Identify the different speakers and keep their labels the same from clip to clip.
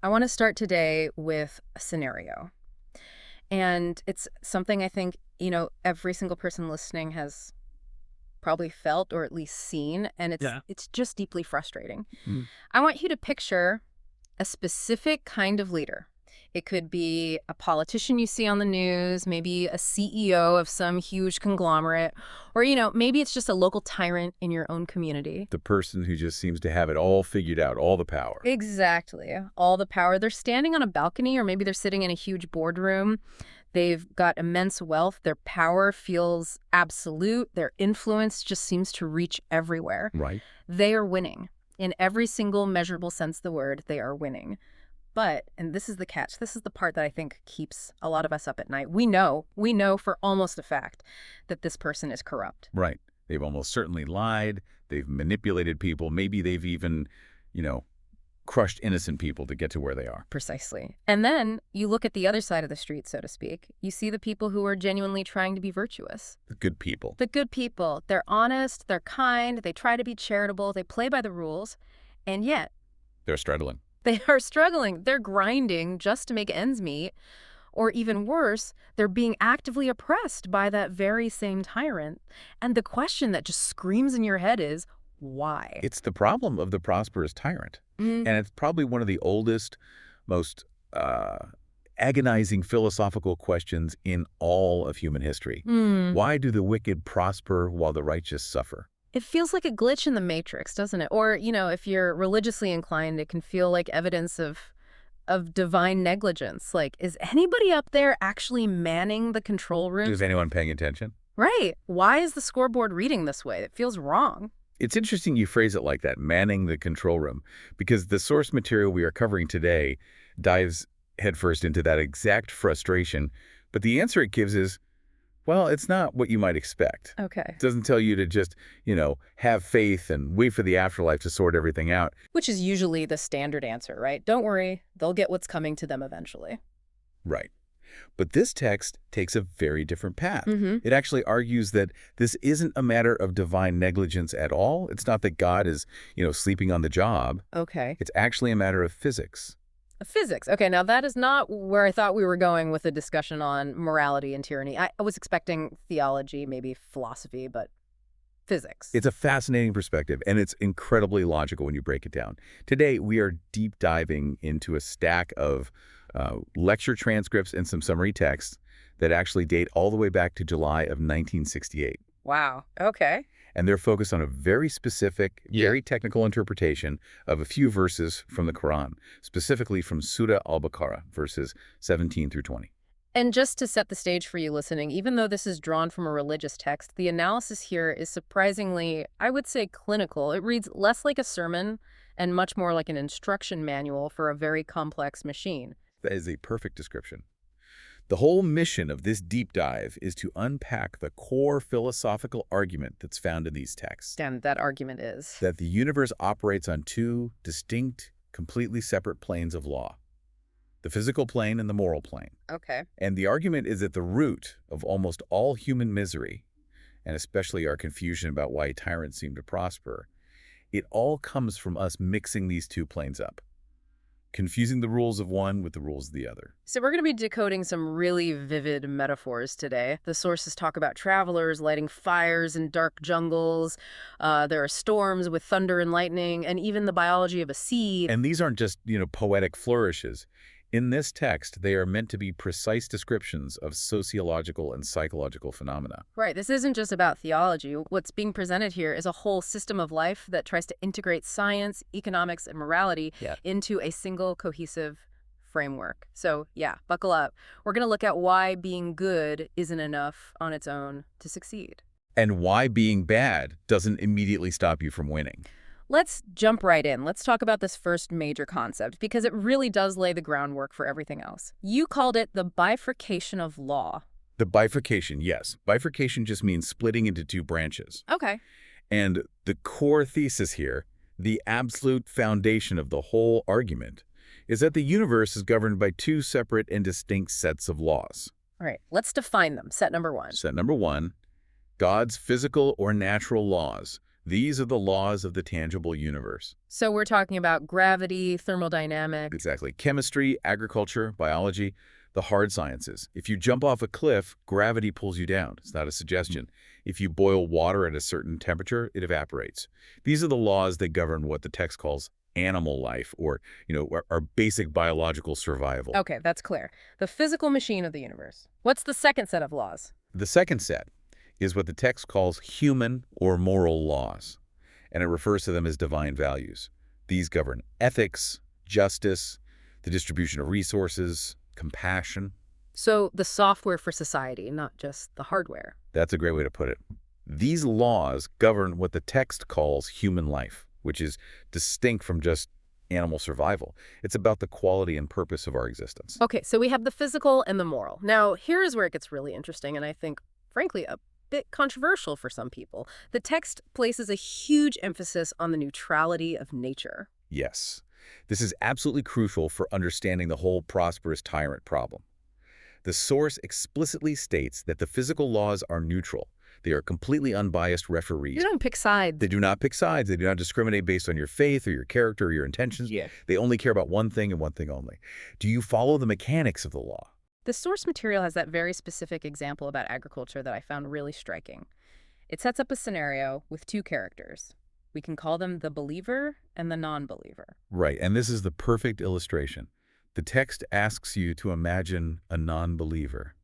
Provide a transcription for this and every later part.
Speaker 1: I want to start today with a scenario. And it's something I think, every single person listening has probably felt or at least seen, and it's
Speaker 2: Yeah.
Speaker 1: it's just deeply frustrating.
Speaker 2: Mm.
Speaker 1: I want you to picture a specific kind of leader. It could be a politician you see on the news, maybe a CEO of some huge conglomerate, or, maybe it's just a local tyrant in your own community.
Speaker 3: The person who just seems to have it all figured out, all the power.
Speaker 1: Exactly. All the power. They're standing on a balcony, or maybe they're sitting in a huge boardroom. They've got immense wealth. Their power feels absolute. Their influence just seems to reach everywhere.
Speaker 3: Right.
Speaker 1: They are winning. In every single measurable sense of the word, they are winning. But, and this is the catch, this is the part that I think keeps a lot of us up at night. We know for almost a fact that this person is corrupt.
Speaker 3: Right. They've almost certainly lied. They've manipulated people. Maybe they've even, crushed innocent people to get to where they are.
Speaker 1: Precisely. And then you look at the other side of the street, so to speak. You see the people who are genuinely trying to be virtuous.
Speaker 3: The good people.
Speaker 1: The good people. They're honest, they're kind, they try to be charitable, they play by the rules, and yet
Speaker 3: They're struggling.
Speaker 1: they are struggling. They're grinding just to make ends meet. Or even worse, they're being actively oppressed by that very same tyrant. And the question that just screams in your head is, why?
Speaker 3: It's the problem of the prosperous tyrant. And it's probably one of the oldest, most agonizing philosophical questions in all of human history. Why do the wicked prosper while the righteous suffer?
Speaker 1: It feels like a glitch in the matrix, doesn't it? Or, if you're religiously inclined, it can feel like evidence of divine negligence. Like, is anybody up there actually manning the control room?
Speaker 3: Is anyone paying attention?
Speaker 1: Right. Why is the scoreboard reading this way? It feels wrong.
Speaker 3: It's interesting you phrase it like that, manning the control room, because the source material we are covering today dives headfirst into that exact frustration. But the answer it gives is, well, it's not what you might expect.
Speaker 1: Okay.
Speaker 3: It doesn't tell you to just, have faith and wait for the afterlife to sort everything out.
Speaker 1: Which is usually the standard answer, right? Don't worry, they'll get what's coming to them eventually.
Speaker 3: Right. But this text takes a very different path. It actually argues that this isn't a matter of divine negligence at all. It's not that God is, sleeping on the job.
Speaker 1: Okay.
Speaker 3: It's actually a matter of physics.
Speaker 1: Physics. Okay, now that is not where I thought we were going with the discussion on morality and tyranny. I was expecting theology, maybe philosophy, but physics.
Speaker 3: It's a fascinating perspective, and it's incredibly logical when you break it down. Today, we are deep diving into a stack of lecture transcripts and some summary texts that actually date all the way back to July of 1968.
Speaker 1: Wow. Okay.
Speaker 3: And they're focused on a very specific, very technical interpretation of a few verses from the Quran, specifically from Surah al-Baqarah, verses 17 through 20.
Speaker 1: And just to set the stage for you listening, even though this is drawn from a religious text, the analysis here is surprisingly, I would say, clinical. It reads less like a sermon and much more like an instruction manual for a very complex machine.
Speaker 3: That is a perfect description. The whole mission of this deep dive is to unpack the core philosophical argument that's found in these texts.
Speaker 1: And that argument is?
Speaker 3: That the universe operates on two distinct, completely separate planes of law. The physical plane and the moral plane.
Speaker 1: Okay.
Speaker 3: And the argument is at the root of almost all human misery, and especially our confusion about why tyrants seem to prosper. It all comes from us mixing these two planes up, confusing the rules of one with the rules of the other.
Speaker 1: So we're going to be decoding some really vivid metaphors today. The sources talk about travelers lighting fires in dark jungles. There are storms with thunder and lightning, and even the biology of a seed.
Speaker 3: And these aren't just, poetic flourishes. In this text, they are meant to be precise descriptions of sociological and psychological phenomena.
Speaker 1: Right. This isn't just about theology. What's being presented here is a whole system of life that tries to integrate science, economics, and morality into a single cohesive framework. So, buckle up. We're going to look at why being good isn't enough on its own to succeed.
Speaker 3: And why being bad doesn't immediately stop you from winning.
Speaker 1: Let's jump right in. Let's talk about this first major concept, because it really does lay the groundwork for everything else. You called it the bifurcation of law.
Speaker 3: The bifurcation, yes. Bifurcation just means splitting into two branches.
Speaker 1: Okay.
Speaker 3: And the core thesis here, the absolute foundation of the whole argument, is that the universe is governed by two separate and distinct sets of laws.
Speaker 1: All right, let's define them. Set number one.
Speaker 3: Set number one, God's physical or natural laws These are the laws of the tangible universe.
Speaker 1: So we're talking about gravity, thermodynamics.
Speaker 3: Exactly. Chemistry, agriculture, biology, the hard sciences. If you jump off a cliff, gravity pulls you down. It's not a suggestion. If you boil water at a certain temperature, it evaporates. These are the laws that govern what the text calls animal life, or, our basic biological survival.
Speaker 1: Okay, that's clear. The physical machine of the universe. What's the second set of laws?
Speaker 3: The second set is what the text calls human or moral laws, and it refers to them as divine values. These govern ethics, justice, the distribution of resources, compassion.
Speaker 1: So the software for society, not just the hardware.
Speaker 3: That's a great way to put it. These laws govern what the text calls human life, which is distinct from just animal survival. It's about the quality and purpose of our existence.
Speaker 1: Okay, so we have the physical and the moral. Now, here's where it gets really interesting, and I think, frankly, a bit controversial for some people. The text places a huge emphasis on the neutrality of nature.
Speaker 3: Yes, this is absolutely crucial for understanding the whole prosperous tyrant problem. The source explicitly states that the physical laws are neutral. They are completely unbiased referees.
Speaker 1: You don't pick sides.
Speaker 3: They do not pick sides. They do not discriminate based on your faith or your character or your intentions.
Speaker 1: Yeah.
Speaker 3: They only care about one thing and one thing only. Do you follow the mechanics of the law?
Speaker 1: The source material has that very specific example about agriculture that I found really striking. It sets up a scenario with two characters. We can call them the believer and the non-believer.
Speaker 3: Right, and this is the perfect illustration. The text asks you to imagine a non-believer.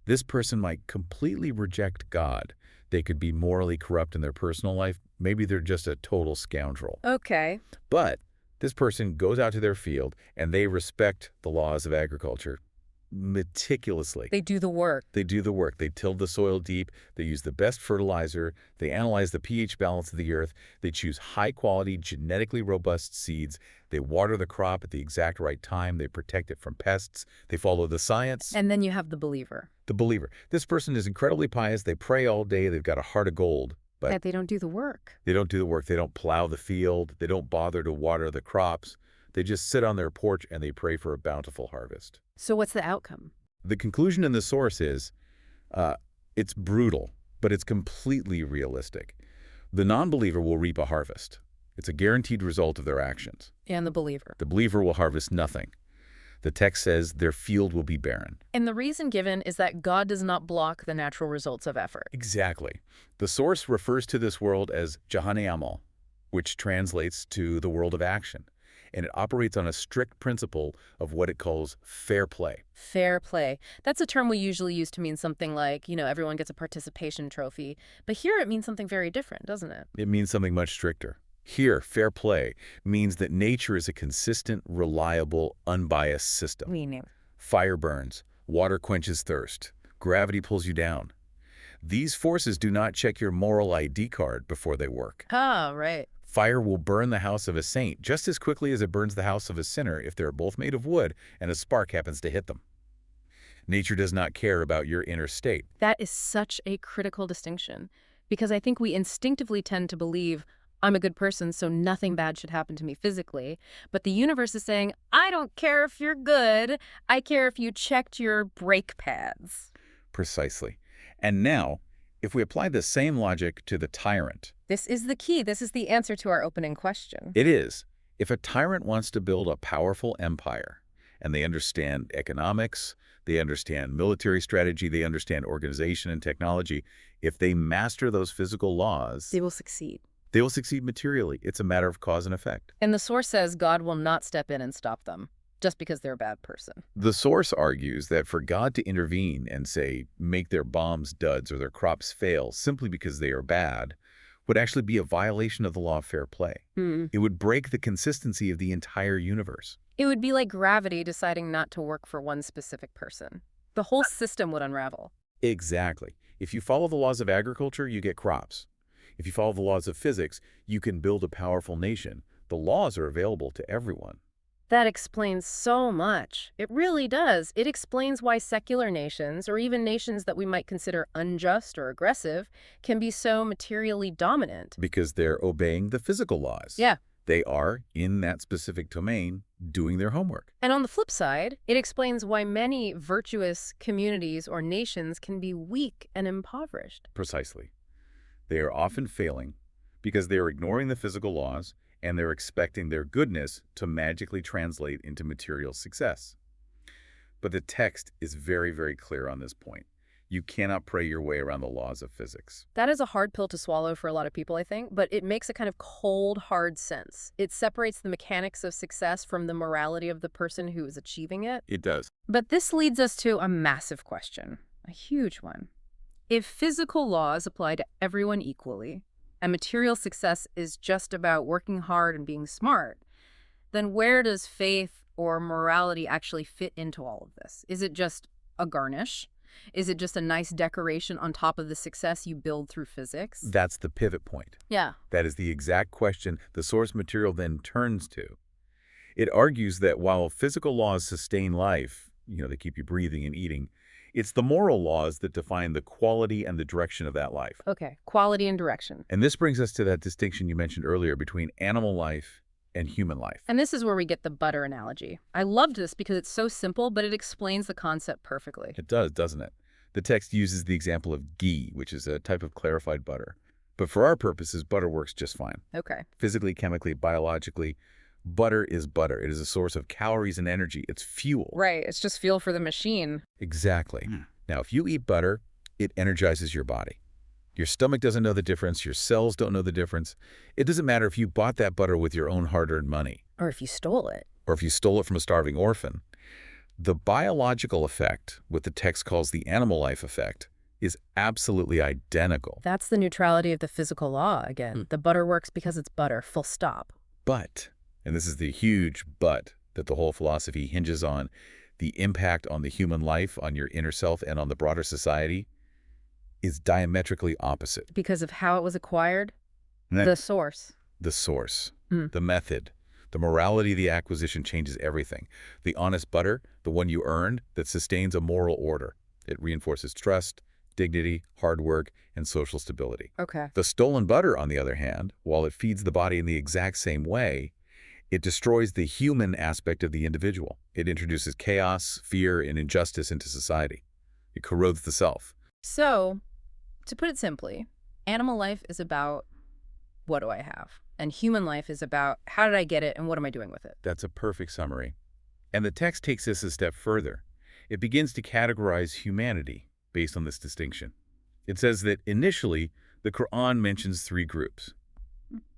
Speaker 3: This person might completely reject God. They could be morally corrupt in their personal life. Maybe they're just a total scoundrel.
Speaker 1: Okay.
Speaker 3: But this person goes out to their field and they respect the laws of agriculture meticulously.
Speaker 1: They do the work.
Speaker 3: They do the work. They till the soil deep. They use the best fertilizer. They analyze the pH balance of the earth. They choose high-quality, genetically robust seeds. They water the crop at the exact right time. They protect it from pests. They follow the science.
Speaker 1: And then you have the believer.
Speaker 3: The believer. This person is incredibly pious. They pray all day. They've got a heart of gold. But
Speaker 1: they don't do the work.
Speaker 3: They don't do the work. They don't plow the field. They don't bother to water the crops. They just sit on their porch and they pray for a bountiful harvest.
Speaker 1: So what's the outcome?
Speaker 3: The conclusion in the source is, it's brutal, but it's completely realistic. The non-believer will reap a harvest. It's a guaranteed result of their actions.
Speaker 1: And the believer.
Speaker 3: The believer will harvest nothing. The text says their field will be barren.
Speaker 1: And the reason given is that God does not block the natural results of effort.
Speaker 3: Exactly. The source refers to this world as Jahane Amal, which translates to the world of action. And it operates on a strict principle of what it calls fair play.
Speaker 1: Fair play. That's a term we usually use to mean something like, everyone gets a participation trophy. But here it means something very different, doesn't it?
Speaker 3: It means something much stricter. Here, fair play means that nature is a consistent, reliable, unbiased system.
Speaker 1: We knew.
Speaker 3: Fire burns, water quenches thirst, gravity pulls you down. These forces do not check your moral ID card before they work.
Speaker 1: Oh, right.
Speaker 3: Fire will burn the house of a saint just as quickly as it burns the house of a sinner if they're both made of wood and a spark happens to hit them. Nature does not care about your inner state.
Speaker 1: That is such a critical distinction, because I think we instinctively tend to believe, I'm a good person, so nothing bad should happen to me physically. But the universe is saying, I don't care if you're good. I care if you checked your brake pads.
Speaker 3: Precisely. And now, if we apply the same logic to the tyrant.
Speaker 1: This is the key. This is the answer to our opening question.
Speaker 3: It is. If a tyrant wants to build a powerful empire, and they understand economics, they understand military strategy, they understand organization and technology, if they master those physical laws,
Speaker 1: they will succeed.
Speaker 3: They will succeed materially. It's a matter of cause and effect.
Speaker 1: And the source says God will not step in and stop them, just because they're a bad person.
Speaker 3: The source argues that for God to intervene and, say, make their bombs duds or their crops fail simply because they are bad would actually be a violation of the law of fair play. It would break the consistency of the entire universe.
Speaker 1: It would be like gravity deciding not to work for one specific person. The whole system would unravel.
Speaker 3: Exactly. If you follow the laws of agriculture, you get crops. If you follow the laws of physics, you can build a powerful nation. The laws are available to everyone.
Speaker 1: That explains so much. It really does. It explains why secular nations, or even nations that we might consider unjust or aggressive, can be so materially dominant.
Speaker 3: Because they're obeying the physical laws.
Speaker 1: Yeah.
Speaker 3: They are, in that specific domain, doing their homework.
Speaker 1: And on the flip side, it explains why many virtuous communities or nations can be weak and impoverished.
Speaker 3: Precisely. They are often failing because they're ignoring the physical laws and they're expecting their goodness to magically translate into material success. But the text is very, very clear on this point. You cannot pray your way around the laws of physics.
Speaker 1: That is a hard pill to swallow for a lot of people, I think, but it makes a kind of cold, hard sense. It separates the mechanics of success from the morality of the person who is achieving it.
Speaker 3: It does.
Speaker 1: But this leads us to a massive question, a huge one. If physical laws apply to everyone equally, and material success is just about working hard and being smart, then where does faith or morality actually fit into all of this? Is it just a garnish? Is it just a nice decoration on top of the success you build through physics?
Speaker 3: That's the pivot point.
Speaker 1: Yeah.
Speaker 3: That is the exact question the source material then turns to. It argues that while physical laws sustain life, they keep you breathing and eating, it's the moral laws that define the quality and the direction of that life.
Speaker 1: Okay, quality and direction.
Speaker 3: And this brings us to that distinction you mentioned earlier between animal life and human life.
Speaker 1: And this is where we get the butter analogy. I loved this because it's so simple, but it explains the concept perfectly.
Speaker 3: It does, doesn't it? The text uses the example of ghee, which is a type of clarified butter. But for our purposes, butter works just fine.
Speaker 1: Okay.
Speaker 3: Physically, chemically, biologically, butter is butter. It is a source of calories and energy. It's fuel.
Speaker 1: Right, it's just fuel for the machine.
Speaker 3: Exactly. Now, if you eat butter, it energizes your body. Your stomach doesn't know the difference. Your cells don't know the difference. It doesn't matter if you bought that butter with your own hard-earned money.
Speaker 1: Or if you stole it.
Speaker 3: Or if you stole it from a starving orphan. The biological effect, what the text calls the animal life effect, is absolutely identical.
Speaker 1: That's the neutrality of the physical law again. The butter works because it's butter, full stop.
Speaker 3: But, and this is the huge but that the whole philosophy hinges on, the impact on the human life, on your inner self, and on the broader society is diametrically opposite.
Speaker 1: Because of how it was acquired? The source.
Speaker 3: The source. The method. The morality of the acquisition changes everything. The honest butter, the one you earned, that sustains a moral order. It reinforces trust, dignity, hard work, and social stability.
Speaker 1: Okay.
Speaker 3: The stolen butter, on the other hand, while it feeds the body in the exact same way, it destroys the human aspect of the individual. It introduces chaos, fear, and injustice into society. It corrodes the self.
Speaker 1: So, to put it simply, animal life is about what do I have? And human life is about how did I get it and what am I doing with it?
Speaker 3: That's a perfect summary. And the text takes this a step further. It begins to categorize humanity based on this distinction. It says that initially, the Quran mentions three groups.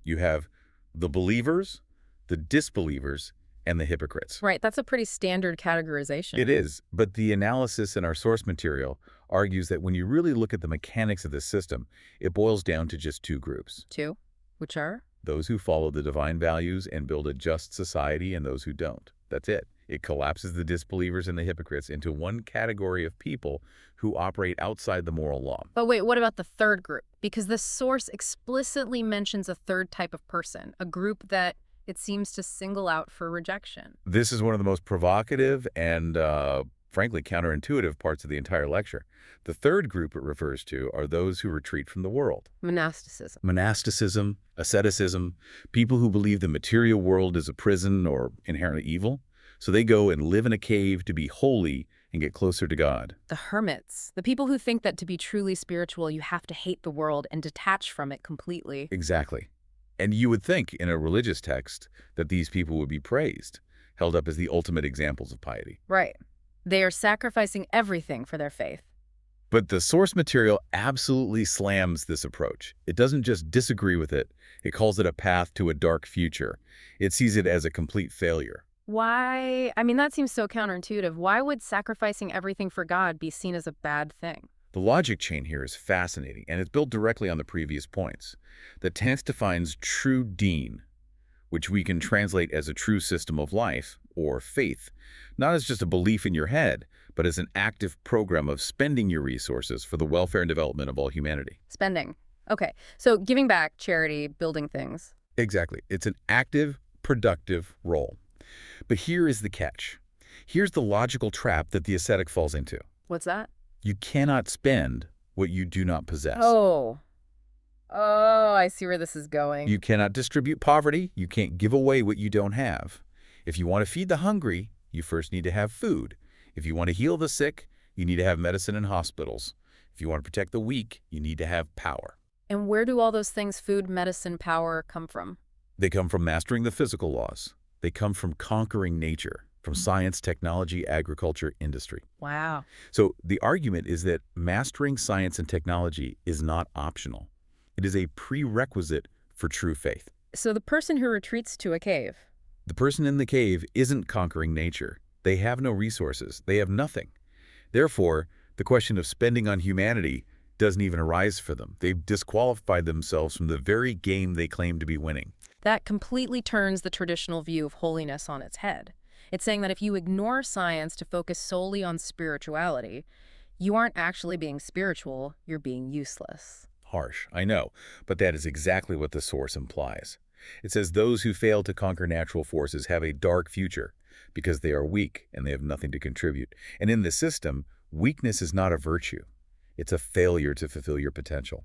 Speaker 3: You have the believers, the disbelievers, and the hypocrites.
Speaker 1: Right, that's a pretty standard categorization.
Speaker 3: It is, but the analysis in our source material argues that when you really look at the mechanics of this system, it boils down to just two groups.
Speaker 1: Two? Which are?
Speaker 3: Those who follow the divine values and build a just society and those who don't. That's it. It collapses the disbelievers and the hypocrites into one category of people who operate outside the moral law.
Speaker 1: But wait, what about the third group? Because the source explicitly mentions a third type of person, a group that it seems to single out for rejection.
Speaker 3: This is one of the most provocative and, frankly, counterintuitive parts of the entire lecture. The third group it refers to are those who retreat from the world.
Speaker 1: Monasticism.
Speaker 3: Monasticism, asceticism, people who believe the material world is a prison or inherently evil. So they go and live in a cave to be holy and get closer to God.
Speaker 1: The hermits, the people who think that to be truly spiritual, you have to hate the world and detach from it completely.
Speaker 3: Exactly. And you would think in a religious text that these people would be praised, held up as the ultimate examples of piety.
Speaker 1: Right. They are sacrificing everything for their faith.
Speaker 3: But the source material absolutely slams this approach. It doesn't just disagree with it. It calls it a path to a dark future. It sees it as a complete failure.
Speaker 1: Why? I mean, that seems so counterintuitive. Why would sacrificing everything for God be seen as a bad thing?
Speaker 3: The logic chain here is fascinating, and it's built directly on the previous points. The text defines true deen, which we can translate as a true system of life, or faith, not as just a belief in your head, but as an active program of spending your resources for the welfare and development of all humanity.
Speaker 1: Spending. Okay, so giving back, charity, building things.
Speaker 3: Exactly. It's an active, productive role. But here is the catch. Here's the logical trap that the ascetic falls into.
Speaker 1: What's that?
Speaker 3: You cannot spend what you do not possess.
Speaker 1: Oh, I see where this is going.
Speaker 3: You cannot distribute poverty. You can't give away what you don't have. If you want to feed the hungry, you first need to have food. If you want to heal the sick, you need to have medicine and hospitals. If you want to protect the weak, you need to have power.
Speaker 1: And where do all those things, food, medicine, power, come from?
Speaker 3: They come from mastering the physical laws. They come from conquering nature, from science, technology, agriculture, industry.
Speaker 1: Wow.
Speaker 3: So the argument is that mastering science and technology is not optional. It is a prerequisite for true faith.
Speaker 1: So the person who retreats to a cave.
Speaker 3: The person in the cave isn't conquering nature. They have no resources. They have nothing. Therefore, the question of spending on humanity doesn't even arise for them. They've disqualified themselves from the very game they claim to be winning.
Speaker 1: That completely turns the traditional view of holiness on its head. It's saying that if you ignore science to focus solely on spirituality, you aren't actually being spiritual, you're being useless.
Speaker 3: Harsh, I know, but that is exactly what the source implies. It says those who fail to conquer natural forces have a dark future because they are weak and they have nothing to contribute. And in this system, weakness is not a virtue. It's a failure to fulfill your potential.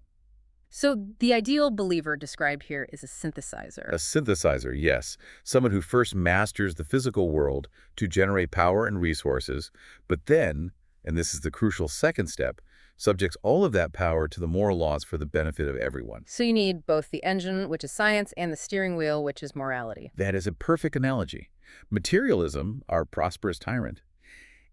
Speaker 1: So the ideal believer described here is a synthesizer.
Speaker 3: A synthesizer, yes. Someone who first masters the physical world to generate power and resources, but then, and this is the crucial second step, subjects all of that power to the moral laws for the benefit of everyone.
Speaker 1: So you need both the engine, which is science, and the steering wheel, which is morality.
Speaker 3: That is a perfect analogy. Materialism, our prosperous tyrant,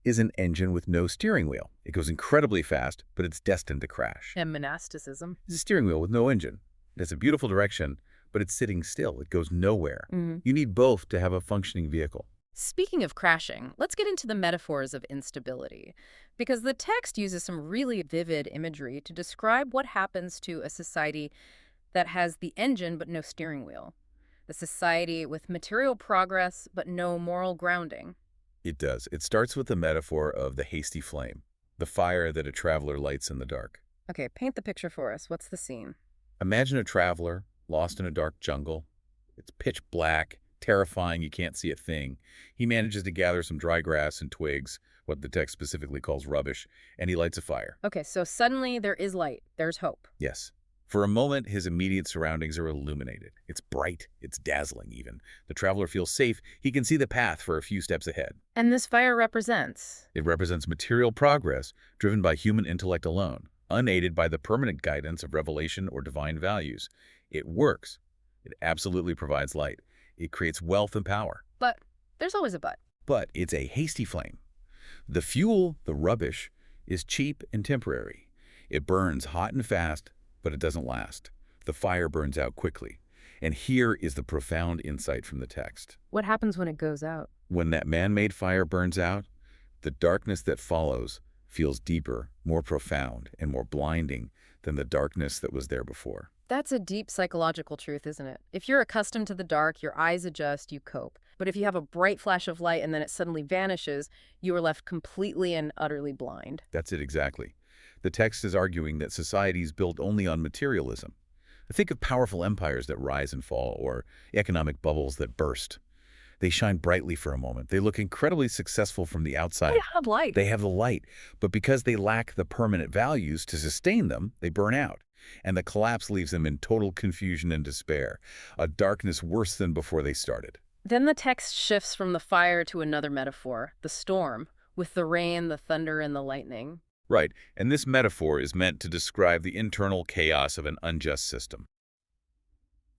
Speaker 3: is an engine with no steering wheel. It goes incredibly fast, but it's destined to crash.
Speaker 1: And monasticism.
Speaker 3: It's a steering wheel with no engine. It has a beautiful direction, but it's sitting still. It goes nowhere. You need both to have a functioning vehicle.
Speaker 1: Speaking of crashing, let's get into the metaphors of instability, because the text uses some really vivid imagery to describe what happens to a society that has the engine but no steering wheel, the society with material progress but no moral grounding.
Speaker 3: It does. It starts with the metaphor of the hasty flame, the fire that a traveler lights in the dark.
Speaker 1: Okay, paint the picture for us. What's the scene?
Speaker 3: Imagine a traveler lost in a dark jungle. It's pitch black, terrifying, you can't see a thing. He manages to gather some dry grass and twigs, what the text specifically calls rubbish, and he lights a fire.
Speaker 1: Okay, so suddenly there is light. There's hope.
Speaker 3: Yes. For a moment, his immediate surroundings are illuminated. It's bright, it's dazzling even. The traveler feels safe. He can see the path for a few steps ahead.
Speaker 1: And this fire represents?
Speaker 3: It represents material progress driven by human intellect alone, unaided by the permanent guidance of revelation or divine values. It works. It absolutely provides light. It creates wealth and power.
Speaker 1: But there's always a but.
Speaker 3: But it's a hasty flame. The fuel, the rubbish, is cheap and temporary. It burns hot and fast, but it doesn't last. The fire burns out quickly. And here is the profound insight from the text.
Speaker 1: What happens when it goes out?
Speaker 3: When that man-made fire burns out, the darkness that follows feels deeper, more profound, and more blinding than the darkness that was there before.
Speaker 1: That's a deep psychological truth, isn't it? If you're accustomed to the dark, your eyes adjust, you cope. But if you have a bright flash of light and then it suddenly vanishes, you are left completely and utterly blind.
Speaker 3: That's it exactly. The text is arguing that society is built only on materialism. Think of powerful empires that rise and fall, or economic bubbles that burst. They shine brightly for a moment. They look incredibly successful from the outside.
Speaker 1: They have light.
Speaker 3: They have the light, but because they lack the permanent values to sustain them, they burn out. And the collapse leaves them in total confusion and despair, a darkness worse than before they started.
Speaker 1: Then the text shifts from the fire to another metaphor, the storm, with the rain, the thunder, and the lightning.
Speaker 3: Right, and this metaphor is meant to describe the internal chaos of an unjust system.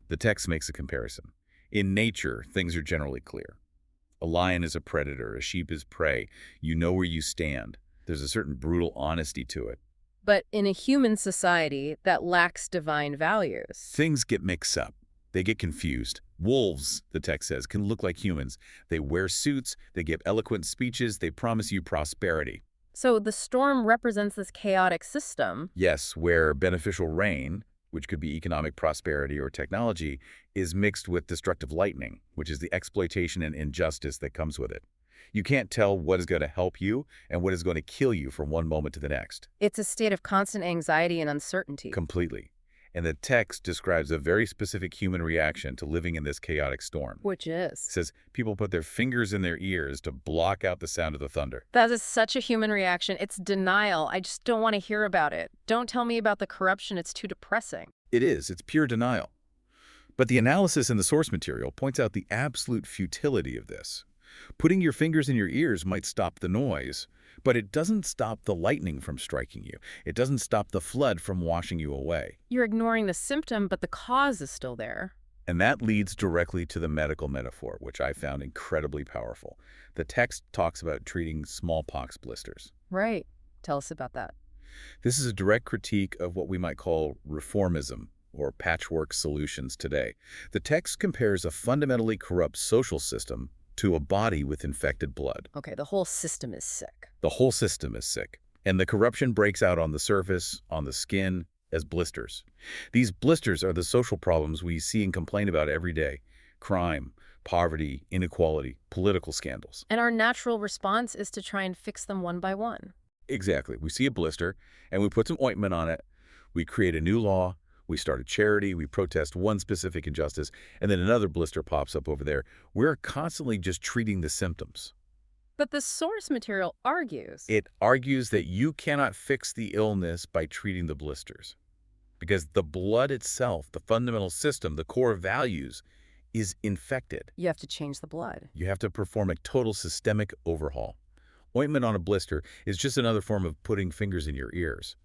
Speaker 3: The text makes a comparison. In nature, things are generally clear. A lion is a predator, a sheep is prey. You know where you stand. There's a certain brutal honesty to it.
Speaker 1: But in a human society that lacks divine values.
Speaker 3: Things get mixed up. They get confused. Wolves, the text says, can look like humans. They wear suits, they give eloquent speeches, they promise you prosperity.
Speaker 1: So the storm represents this chaotic system.
Speaker 3: Yes, where beneficial rain, which could be economic prosperity or technology, is mixed with destructive lightning, which is the exploitation and injustice that comes with it. You can't tell what is going to help you and what is going to kill you from one moment to the next.
Speaker 1: It's a state of constant anxiety and uncertainty.
Speaker 3: Completely. And the text describes a very specific human reaction to living in this chaotic storm.
Speaker 1: Which is?
Speaker 3: It says people put their fingers in their ears to block out the sound of the thunder.
Speaker 1: That is such a human reaction. It's denial. I just don't want to hear about it. Don't tell me about the corruption. It's too depressing.
Speaker 3: It is. It's pure denial. But the analysis in the source material points out the absolute futility of this. Putting your fingers in your ears might stop the noise, but it doesn't stop the lightning from striking you. It doesn't stop the flood from washing you away.
Speaker 1: You're ignoring the symptom, but the cause is still there.
Speaker 3: And that leads directly to the medical metaphor, which I found incredibly powerful. The text talks about treating smallpox blisters.
Speaker 1: Right. Tell us about that.
Speaker 3: This is a direct critique of what we might call reformism, or patchwork solutions today. The text compares a fundamentally corrupt social system to a body with infected blood.
Speaker 1: Okay, the whole system is sick.
Speaker 3: The whole system is sick, and the corruption breaks out on the surface, on the skin, as blisters. These blisters are the social problems we see and complain about every day: crime, poverty, inequality, political scandals.
Speaker 1: And our natural response is to try and fix them one by one.
Speaker 3: Exactly. We see a blister, and we put some ointment on it. We create a new law. We start a charity. We protest one specific injustice, and then another blister pops up over there. We're constantly just treating the symptoms.
Speaker 1: But the source material argues.
Speaker 3: It argues that you cannot fix the illness by treating the blisters, because the blood itself, the fundamental system, the core values, is infected.
Speaker 1: You have to change the blood.
Speaker 3: You have to perform a total systemic overhaul. Ointment on a blister is just another form of putting fingers in your ears.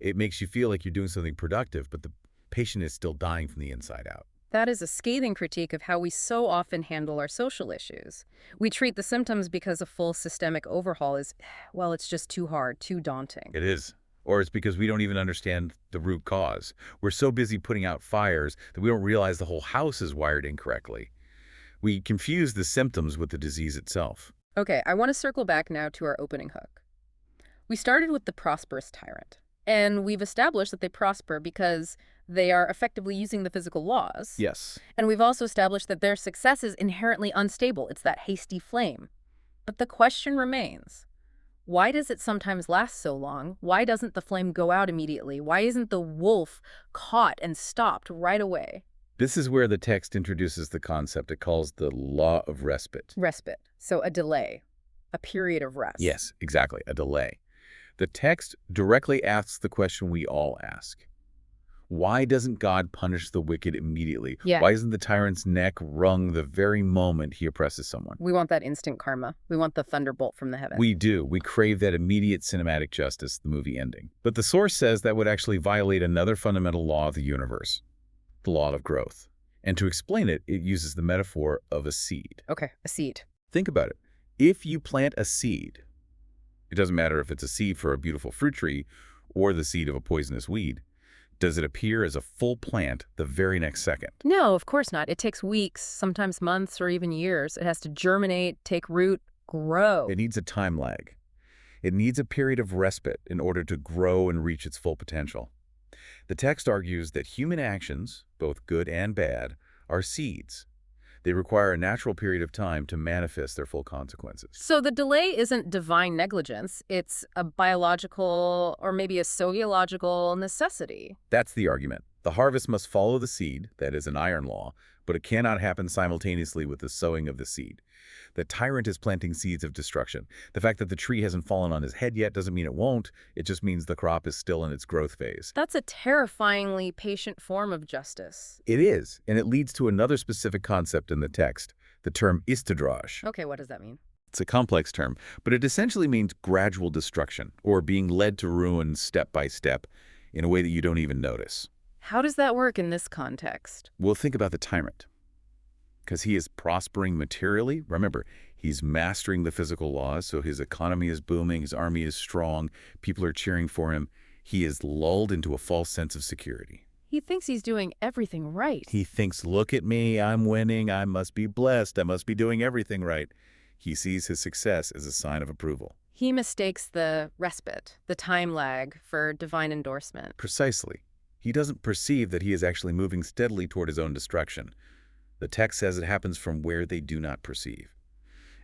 Speaker 3: It makes you feel like you're doing something productive, but the patient is still dying from the inside out.
Speaker 1: That is a scathing critique of how we so often handle our social issues. We treat the symptoms because a full systemic overhaul is, well, it's just too hard, too daunting.
Speaker 3: It is. Or it's because we don't even understand the root cause. We're so busy putting out fires that we don't realize the whole house is wired incorrectly. We confuse the symptoms with the disease itself.
Speaker 1: Okay, I want to circle back now to our opening hook. We started with the prosperous tyrant, and we've established that they prosper because they are effectively using the physical laws.
Speaker 3: Yes.
Speaker 1: And we've also established that their success is inherently unstable. It's that hasty flame. But the question remains, why does it sometimes last so long? Why doesn't the flame go out immediately? Why isn't the wolf caught and stopped right away?
Speaker 3: This is where the text introduces the concept it calls the law of respite.
Speaker 1: Respite. So a delay, a period of rest.
Speaker 3: Yes, exactly, a delay. The text directly asks the question we all ask. Why doesn't God punish the wicked immediately?
Speaker 1: Yeah.
Speaker 3: Why isn't the tyrant's neck wrung the very moment he oppresses someone?
Speaker 1: We want that instant karma. We want the thunderbolt from the heavens.
Speaker 3: We do. We crave that immediate cinematic justice, the movie ending. But the source says that would actually violate another fundamental law of the universe, the law of growth. And to explain it, it uses the metaphor of a seed.
Speaker 1: Okay, a seed.
Speaker 3: Think about it. If you plant a seed, it doesn't matter if it's a seed for a beautiful fruit tree or the seed of a poisonous weed, does it appear as a full plant the very next second?
Speaker 1: No, of course not. It takes weeks, sometimes months, or even years. It has to germinate, take root, grow.
Speaker 3: It needs a time lag. It needs a period of respite in order to grow and reach its full potential. The text argues that human actions, both good and bad, are seeds. They require a natural period of time to manifest their full consequences.
Speaker 1: So the delay isn't divine negligence. It's a biological or maybe a sociological necessity.
Speaker 3: That's the argument. The harvest must follow the seed, that is an iron law, but it cannot happen simultaneously with the sowing of the seed. The tyrant is planting seeds of destruction. The fact that the tree hasn't fallen on his head yet doesn't mean it won't. It just means the crop is still in its growth phase.
Speaker 1: That's a terrifyingly patient form of justice.
Speaker 3: It is, and it leads to another specific concept in the text, the term istidraj.
Speaker 1: Okay, what does that mean?
Speaker 3: It's a complex term, but it essentially means gradual destruction, or being led to ruin step by step in a way that you don't even notice.
Speaker 1: How does that work in this context?
Speaker 3: Well, think about the tyrant. Because he is prospering materially. Remember, he's mastering the physical laws, so his economy is booming, his army is strong, people are cheering for him. He is lulled into a false sense of security.
Speaker 1: He thinks he's doing everything right.
Speaker 3: He thinks, look at me, I'm winning, I must be blessed, I must be doing everything right. He sees his success as a sign of approval.
Speaker 1: He mistakes the respite, the time lag, for divine endorsement.
Speaker 3: Precisely. He doesn't perceive that he is actually moving steadily toward his own destruction. The text says it happens from where they do not perceive.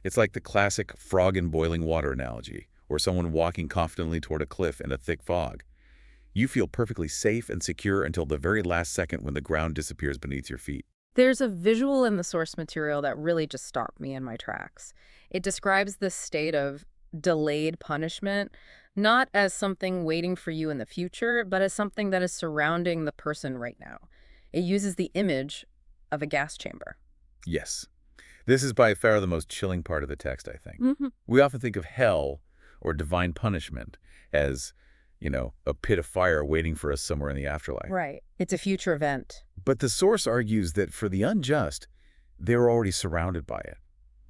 Speaker 3: It's like the classic frog in boiling water analogy, or someone walking confidently toward a cliff in a thick fog. You feel perfectly safe and secure until the very last second when the ground disappears beneath your feet.
Speaker 1: There's a visual in the source material that really just stopped me in my tracks. It describes this state of delayed punishment, not as something waiting for you in the future, but as something that is surrounding the person right now. It uses the image of a gas chamber.
Speaker 3: Yes. This is by far the most chilling part of the text, I think.
Speaker 1: Hmm.
Speaker 3: We often think of hell or divine punishment as, a pit of fire waiting for us somewhere in the afterlife.
Speaker 1: Right. It's a future event.
Speaker 3: But the source argues that for the unjust, they're already surrounded by it.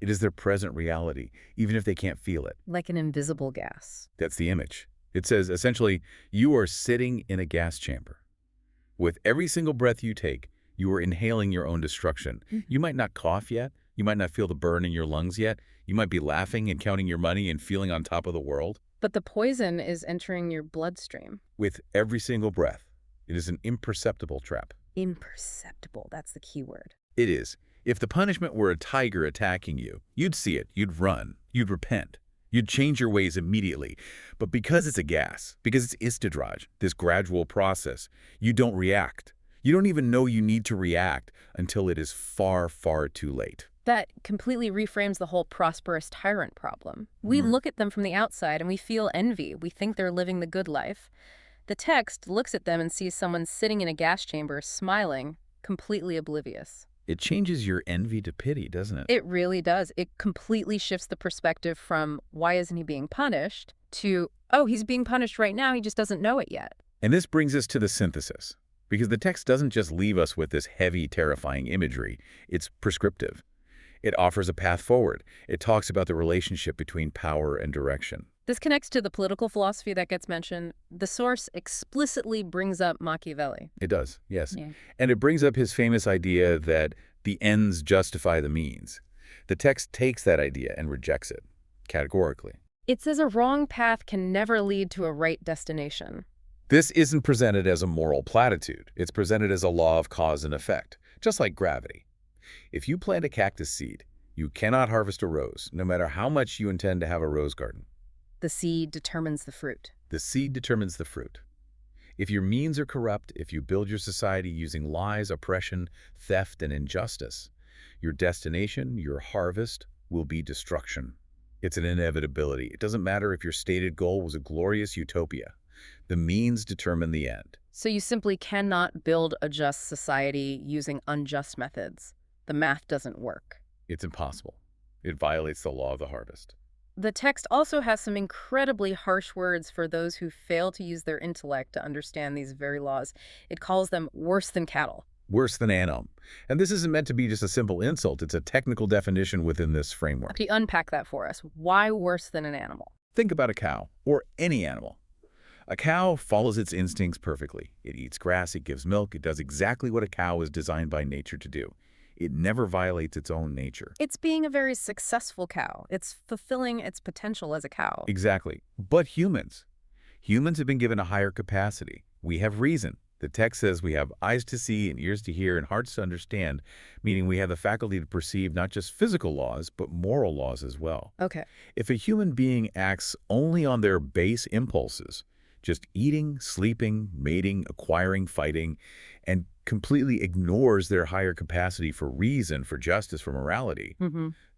Speaker 3: It is their present reality, even if they can't feel it.
Speaker 1: Like an invisible gas.
Speaker 3: That's the image. It says, essentially, you are sitting in a gas chamber. With every single breath you take, you are inhaling your own destruction. You might not cough yet. You might not feel the burn in your lungs yet. You might be laughing and counting your money and feeling on top of the world.
Speaker 1: But the poison is entering your bloodstream.
Speaker 3: With every single breath, it is an imperceptible trap.
Speaker 1: Imperceptible. That's the key word.
Speaker 3: It is. If the punishment were a tiger attacking you, you'd see it, you'd run, you'd repent, you'd change your ways immediately. But because it's a gas, because it's istidraj, this gradual process, you don't react. You don't even know you need to react until it is far, far too late.
Speaker 1: That completely reframes the whole prosperous tyrant problem. We look at them from the outside and we feel envy. We think they're living the good life. The text looks at them and sees someone sitting in a gas chamber, smiling, completely oblivious.
Speaker 3: It changes your envy to pity, doesn't it?
Speaker 1: It really does. It completely shifts the perspective from why isn't he being punished to, oh, he's being punished right now, he just doesn't know it yet.
Speaker 3: And this brings us to the synthesis, because the text doesn't just leave us with this heavy, terrifying imagery. It's prescriptive. It offers a path forward. It talks about the relationship between power and direction.
Speaker 1: This connects to the political philosophy that gets mentioned. The source explicitly brings up Machiavelli.
Speaker 3: It does, yes.
Speaker 1: Yeah.
Speaker 3: And it brings up his famous idea that the ends justify the means. The text takes that idea and rejects it, categorically.
Speaker 1: It says a wrong path can never lead to a right destination.
Speaker 3: This isn't presented as a moral platitude. It's presented as a law of cause and effect, just like gravity. If you plant a cactus seed, you cannot harvest a rose, no matter how much you intend to have a rose garden.
Speaker 1: The seed determines the fruit.
Speaker 3: The seed determines the fruit. If your means are corrupt, if you build your society using lies, oppression, theft, and injustice, your destination, your harvest, will be destruction. It's an inevitability. It doesn't matter if your stated goal was a glorious utopia. The means determine the end.
Speaker 1: So you simply cannot build a just society using unjust methods. The math doesn't work.
Speaker 3: It's impossible. It violates the law of the harvest.
Speaker 1: The text also has some incredibly harsh words for those who fail to use their intellect to understand these very laws. It calls them worse than cattle.
Speaker 3: Worse than animal. And this isn't meant to be just a simple insult. It's a technical definition within this framework.
Speaker 1: Actually, unpack that for us. Why worse than an animal?
Speaker 3: Think about a cow, or any animal. A cow follows its instincts perfectly. It eats grass, it gives milk, it does exactly what a cow is designed by nature to do. It never violates its own nature.
Speaker 1: It's being a very successful cow. It's fulfilling its potential as a cow.
Speaker 3: Exactly. But humans. Humans have been given a higher capacity. We have reason. The text says we have eyes to see and ears to hear and hearts to understand, meaning we have the faculty to perceive not just physical laws, but moral laws as well.
Speaker 1: Okay.
Speaker 3: If a human being acts only on their base impulses, just eating, sleeping, mating, acquiring, fighting, and completely ignores their higher capacity for reason, for justice, for morality,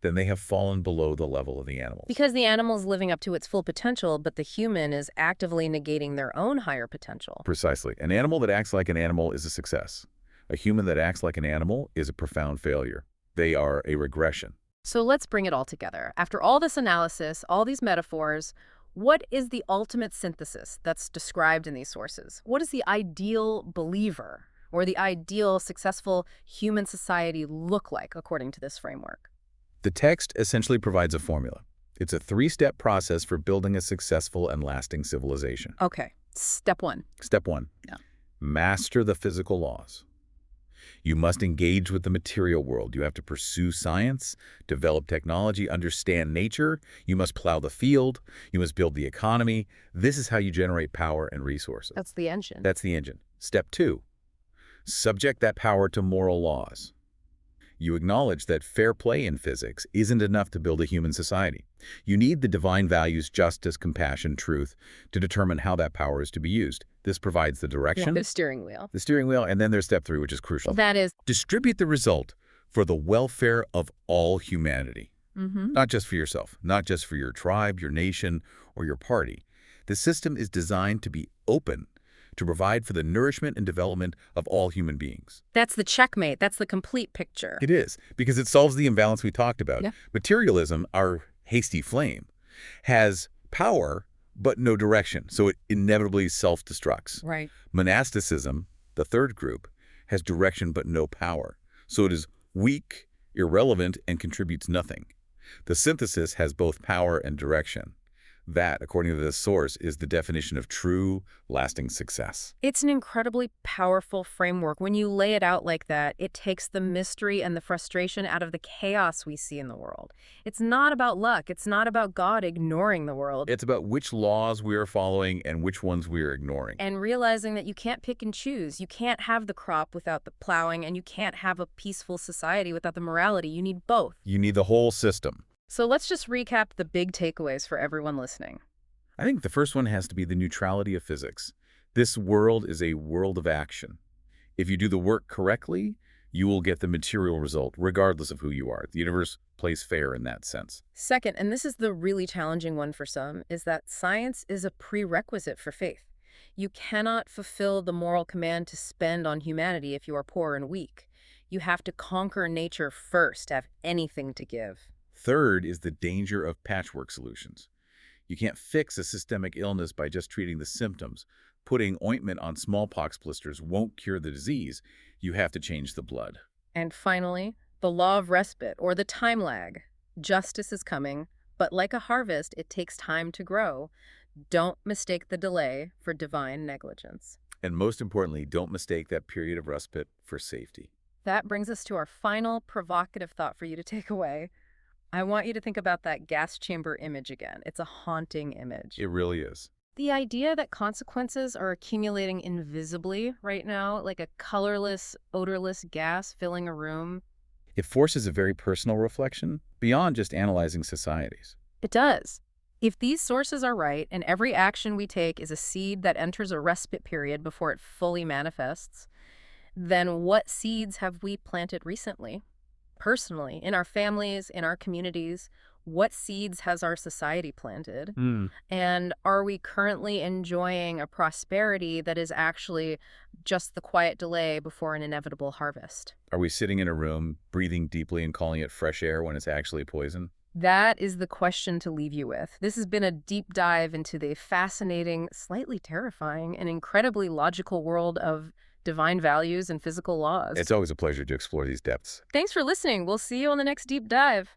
Speaker 3: then they have fallen below the level of the animals.
Speaker 1: Because the animal is living up to its full potential, but the human is actively negating their own higher potential.
Speaker 3: Precisely. An animal that acts like an animal is a success. A human that acts like an animal is a profound failure. They are a regression.
Speaker 1: So let's bring it all together. After all this analysis, all these metaphors, what is the ultimate synthesis that's described in these sources? What does the ideal believer or the ideal successful human society look like according to this framework?
Speaker 3: The text essentially provides a formula. It's a three-step process for building a successful and lasting civilization.
Speaker 1: Okay. Step one.
Speaker 3: Step one.
Speaker 1: Yeah.
Speaker 3: Master the physical laws. You must engage with the material world. You have to pursue science, develop technology, understand nature. You must plow the field. You must build the economy. This is how you generate power and resources.
Speaker 1: That's the engine.
Speaker 3: That's the engine. Step two. Subject that power to moral laws. You acknowledge that fair play in physics isn't enough to build a human society. You need the divine values, justice, compassion, truth, to determine how that power is to be used. This provides the direction.
Speaker 1: The steering wheel.
Speaker 3: The steering wheel, and then there's step three, which is crucial.
Speaker 1: That is.
Speaker 3: Distribute the result for the welfare of all humanity. Not just for yourself, not just for your tribe, your nation, or your party. The system is designed to be open to provide for the nourishment and development of all human beings.
Speaker 1: That's the checkmate. That's the complete picture.
Speaker 3: It is, because it solves the imbalance we talked about.
Speaker 1: Yeah.
Speaker 3: Materialism, our hasty flame, has power but no direction, so it inevitably self-destructs.
Speaker 1: Right.
Speaker 3: Monasticism, the third group, has direction but no power, so it is weak, irrelevant, and contributes nothing. The synthesis has both power and direction. That, according to this source, is the definition of true, lasting success.
Speaker 1: It's an incredibly powerful framework. When you lay it out like that, it takes the mystery and the frustration out of the chaos we see in the world. It's not about luck. It's not about God ignoring the world.
Speaker 3: It's about which laws we are following and which ones we are ignoring.
Speaker 1: And realizing that you can't pick and choose. You can't have the crop without the plowing, and you can't have a peaceful society without the morality. You need both.
Speaker 3: You need the whole system.
Speaker 1: So let's just recap the big takeaways for everyone listening.
Speaker 3: I think the first one has to be the neutrality of physics. This world is a world of action. If you do the work correctly, you will get the material result, regardless of who you are. The universe plays fair in that sense.
Speaker 1: Second, and this is the really challenging one for some, is that science is a prerequisite for faith. You cannot fulfill the moral command to spend on humanity if you are poor and weak. You have to conquer nature first to have anything to give.
Speaker 3: Third is the danger of patchwork solutions. You can't fix a systemic illness by just treating the symptoms. Putting ointment on smallpox blisters won't cure the disease. You have to change the blood.
Speaker 1: And finally, the law of respite, or the time lag. Justice is coming, but like a harvest, it takes time to grow. Don't mistake the delay for divine negligence.
Speaker 3: And most importantly, don't mistake that period of respite for safety.
Speaker 1: That brings us to our final provocative thought for you to take away. I want you to think about that gas chamber image again. It's a haunting image.
Speaker 3: It really is.
Speaker 1: The idea that consequences are accumulating invisibly right now, like a colorless, odorless gas filling a room.
Speaker 3: It forces a very personal reflection beyond just analyzing societies.
Speaker 1: It does. If these sources are right, and every action we take is a seed that enters a respite period before it fully manifests, then what seeds have we planted recently? Personally, in our families, in our communities, what seeds has our society planted? And are we currently enjoying a prosperity that is actually just the quiet delay before an inevitable harvest?
Speaker 3: Are we sitting in a room, breathing deeply and calling it fresh air when it's actually poison?
Speaker 1: That is the question to leave you with. This has been a deep dive into the fascinating, slightly terrifying, and incredibly logical world of divine values and physical laws.
Speaker 3: It's always a pleasure to explore these depths.
Speaker 1: Thanks for listening. We'll see you on the next deep dive.